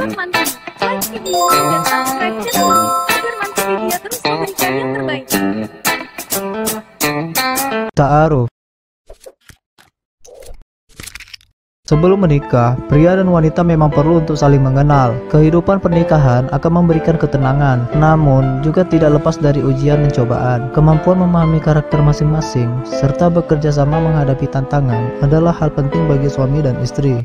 Sobat Mantu, like video dan subscribe channel ini agar Mantu Media terus memberikan yang terbaik. Ta'aruf. Sebelum menikah, pria dan wanita memang perlu untuk saling mengenal. Kehidupan pernikahan akan memberikan ketenangan, namun juga tidak lepas dari ujian dan cobaan. Kemampuan memahami karakter masing-masing, serta bekerja sama menghadapi tantangan adalah hal penting bagi suami dan istri.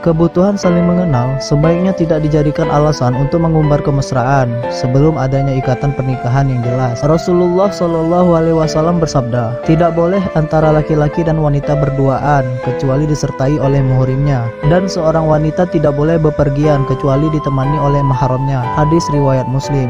Kebutuhan saling mengenal sebaiknya tidak dijadikan alasan untuk mengumbar kemesraan sebelum adanya ikatan pernikahan yang jelas. Rasulullah Shallallahu Alaihi Wasallam bersabda, tidak boleh antara laki-laki dan wanita berduaan kecuali disertai oleh muhrimnya, dan seorang wanita tidak boleh bepergian kecuali ditemani oleh mahramnya. Hadis riwayat Muslim.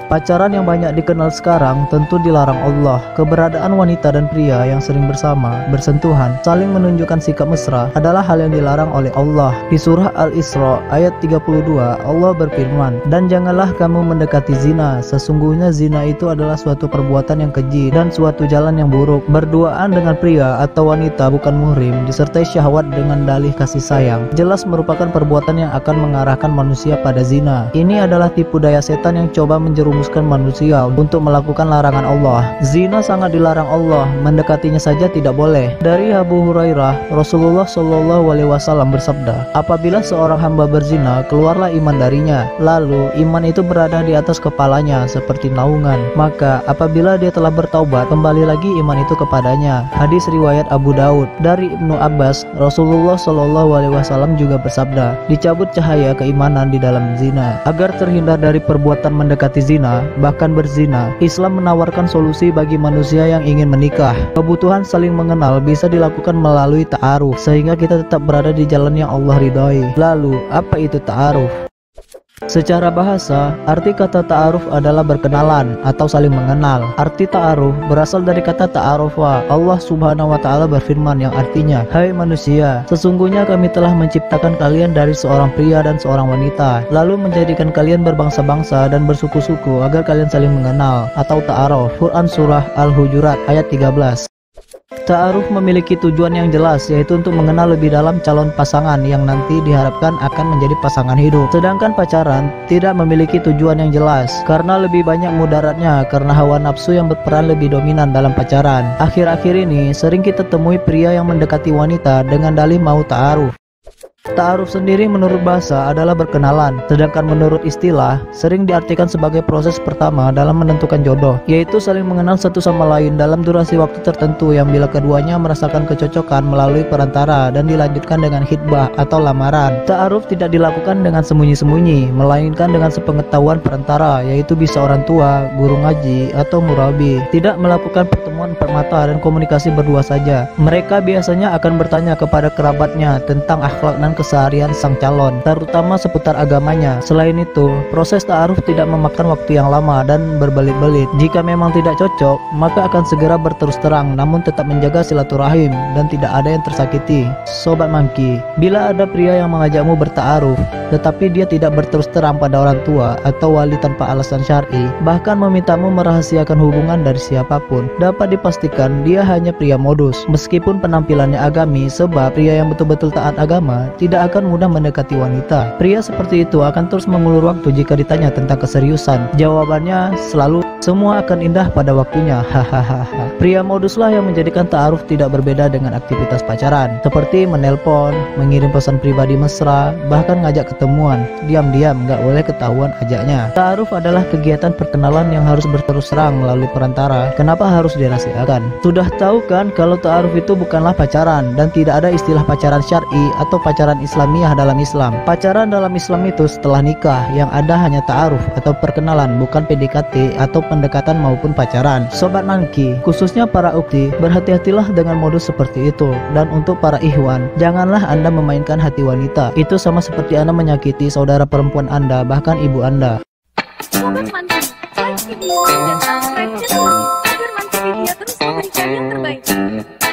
Pacaran yang banyak dikenal sekarang tentu dilarang Allah. Keberadaan wanita dan pria yang sering bersama, bersentuhan, saling menunjukkan sikap mesra adalah hal yang dilarang oleh Allah. Di surah Al-Isra ayat 32, Allah berfirman, dan janganlah kamu mendekati zina, sesungguhnya zina itu adalah suatu perbuatan yang keji dan suatu jalan yang buruk. Berduaan dengan pria atau wanita bukan muhrim disertai syahwat dengan dalih kasih sayang jelas merupakan perbuatan yang akan mengarahkan manusia pada zina. Ini adalah tipu daya setan yang coba menjerumuskan manusia untuk melakukan larangan Allah. Zina sangat dilarang Allah, mendekatinya saja tidak boleh. Dari Abu Hurairah, Rasulullah Shallallahu Alaihi Wasallam bersabda, apabila seorang hamba berzina, keluarlah iman darinya, lalu iman itu berada di atas kepalanya seperti naungan, maka apabila dia telah bertaubat, kembali lagi iman itu kepadanya. Hadis riwayat Abu Daud. Dari Ibnu Abbas, Rasulullah Shallallahu Alaihi Wasallam juga bersabda, dicabut cahaya keimanan di dalam zina. Agar terhindar dari perbuatan mendekati zina, bahkan berzina, Islam menawarkan solusi bagi manusia yang ingin menikah. Kebutuhan saling mengenal bisa dilakukan melalui ta'aruf, sehingga kita tetap berada di jalan yang Allah ridhoi. Lalu, apa itu ta'aruf? Secara bahasa, arti kata ta'aruf adalah berkenalan atau saling mengenal. Arti ta'aruf berasal dari kata ta'arufa. Allah Subhanahu wa Ta'ala berfirman yang artinya, hai manusia, sesungguhnya kami telah menciptakan kalian dari seorang pria dan seorang wanita, lalu menjadikan kalian berbangsa-bangsa dan bersuku-suku agar kalian saling mengenal atau ta'aruf. Quran Surah Al-Hujurat ayat 13. Ta'aruf memiliki tujuan yang jelas, yaitu untuk mengenal lebih dalam calon pasangan yang nanti diharapkan akan menjadi pasangan hidup. Sedangkan pacaran tidak memiliki tujuan yang jelas, karena lebih banyak mudaratnya karena hawa nafsu yang berperan lebih dominan dalam pacaran. Akhir-akhir ini sering kita temui pria yang mendekati wanita dengan dalih mau ta'aruf. Ta'aruf sendiri menurut bahasa adalah berkenalan, sedangkan menurut istilah sering diartikan sebagai proses pertama dalam menentukan jodoh, yaitu saling mengenal satu sama lain dalam durasi waktu tertentu yang bila keduanya merasakan kecocokan melalui perantara dan dilanjutkan dengan khitbah atau lamaran. Ta'aruf tidak dilakukan dengan sembunyi-sembunyi, melainkan dengan sepengetahuan perantara, yaitu bisa orang tua, guru ngaji, atau murabi. Tidak melakukan pertemuan permata dan komunikasi berdua saja. Mereka biasanya akan bertanya kepada kerabatnya tentang akhlak dan keseharian sang calon, terutama seputar agamanya. Selain itu, proses ta'aruf tidak memakan waktu yang lama dan berbelit-belit. Jika memang tidak cocok, maka akan segera berterus terang, namun tetap menjaga silaturahim dan tidak ada yang tersakiti. Sobat Mangki, bila ada pria yang mengajakmu berta'aruf, tetapi dia tidak berterus terang pada orang tua atau wali tanpa alasan syar'i, bahkan memintamu merahasiakan hubungan dari siapapun, dapat dipastikan dia hanya pria modus. Meskipun penampilannya agami, sebab pria yang betul-betul taat agama tidak akan mudah mendekati wanita. Pria seperti itu akan terus mengulur waktu jika ditanya tentang keseriusan. Jawabannya selalu, semua akan indah pada waktunya. Hahaha. Pria moduslah yang menjadikan ta'aruf tidak berbeda dengan aktivitas pacaran, seperti menelpon, mengirim pesan pribadi mesra, bahkan ngajak ketemuan. Diam-diam, nggak boleh ketahuan ajaknya. Ta'aruf adalah kegiatan perkenalan yang harus berterus terang melalui perantara. Kenapa harus dirahasiakan? Sudah tahu kan kalau ta'aruf itu bukanlah pacaran dan tidak ada istilah pacaran syar'i atau pacaran Islamiah dalam Islam. Pacaran dalam Islam itu setelah nikah, yang ada hanya ta'aruf atau perkenalan, bukan PDKT atau pendekatan maupun pacaran. Sobat Nangki, khususnya para ukti, berhati-hatilah dengan modus seperti itu. Dan untuk para ikhwan, janganlah Anda memainkan hati wanita. Itu sama seperti Anda menyakiti saudara perempuan Anda, bahkan ibu Anda. Sobat Mantu, like video dan subscribe channel ini agar Mantu Media terus memberikan yang terbaik.